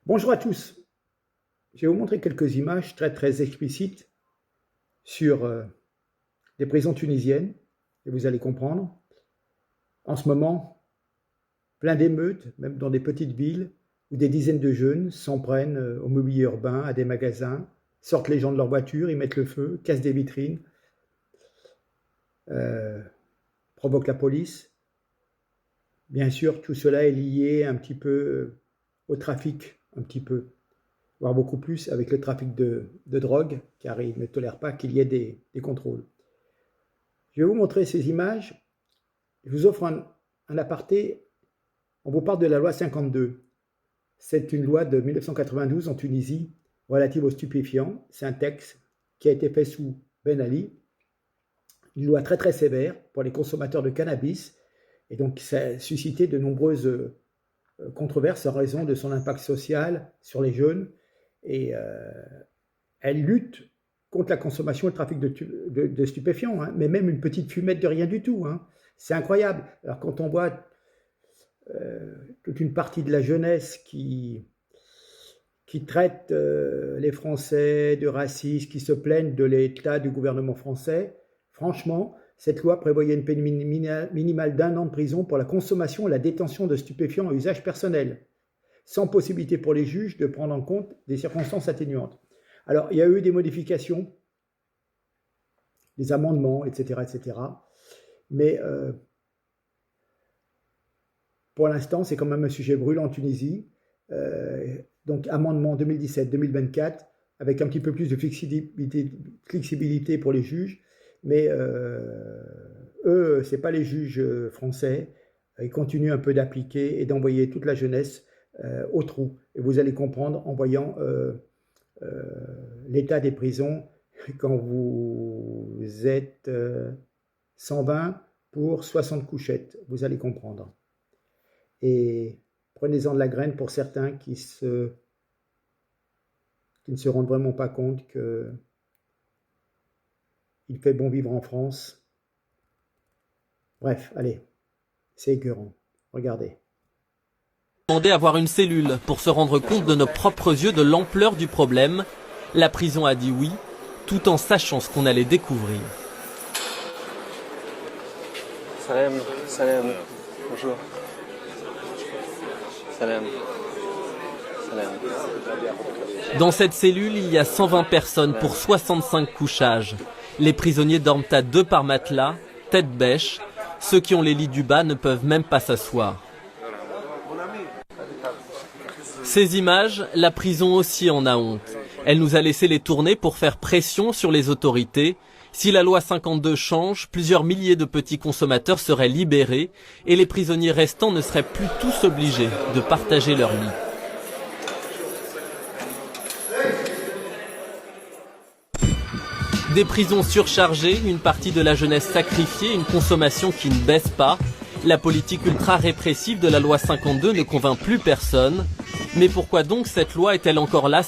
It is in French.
Bonjour à tous. Je vais vous montrer quelques images très explicites sur les prisons tunisiennes et vous allez comprendre. En ce moment, plein d'émeutes, même dans des petites villes, où des dizaines de jeunes s'en prennent au mobilier urbain, à des magasins, sortent les gens de leur voiture, ils mettent le feu, cassent des vitrines, provoquent la police. Bien sûr, tout cela est lié un petit peu au trafic, voire beaucoup plus avec le trafic de drogue, car ils ne tolèrent pas qu'il y ait des contrôles. Je vais vous montrer ces images. Je vous offre un aparté. On vous parle de la loi 52. C'est une loi de 1992 en Tunisie relative aux stupéfiants. C'est un texte qui a été fait sous Ben Ali. Une loi très sévère pour les consommateurs de cannabis. Et donc, ça a suscité de nombreuses controverses en raison de son impact social sur les jeunes. Et elle lutte contre la consommation et le trafic de stupéfiants, hein, mais même une petite fumette de rien du tout. Hein. C'est incroyable. Alors quand on voit toute une partie de la jeunesse qui traite les Français de racistes, qui se plaignent de l'état du gouvernement français, franchement, cette loi prévoyait une peine minimale d'1 an de prison pour la consommation et la détention de stupéfiants à usage personnel, sans possibilité pour les juges de prendre en compte des circonstances atténuantes. Alors, il y a eu des modifications, des amendements, etc. Mais pour l'instant, c'est quand même un sujet brûlant en Tunisie. Donc, amendement 2017-2024, avec un petit peu plus de flexibilité pour les juges. Mais eux, ce n'est pas les juges français. Ils continuent un peu d'appliquer et d'envoyer toute la jeunesse au trou. Et vous allez comprendre en voyant l'état des prisons quand vous êtes 120 pour 60 couchettes. Vous allez comprendre. Et prenez-en de la graine pour certains qui ne se rendent vraiment pas compte que il fait bon vivre en France. Bref, allez, c'est écœurant. Regardez. Demander à voir une cellule pour se rendre compte de nos propres yeux de l'ampleur du problème. La prison a dit oui, tout en sachant ce qu'on allait découvrir. Salam, bonjour. Salam. Dans cette cellule, il y a 120 personnes pour 65 couchages. Les prisonniers dorment à 2 par matelas, tête bêche. Ceux qui ont les lits du bas ne peuvent même pas s'asseoir. Ces images, la prison aussi en a honte. Elle nous a laissé les tourner pour faire pression sur les autorités. Si la loi 52 change, plusieurs milliers de petits consommateurs seraient libérés et les prisonniers restants ne seraient plus tous obligés de partager leur lit. Des prisons surchargées, une partie de la jeunesse sacrifiée, une consommation qui ne baisse pas. La politique ultra-répressive de la loi 52 ne convainc plus personne. Mais pourquoi donc cette loi est-elle encore là ?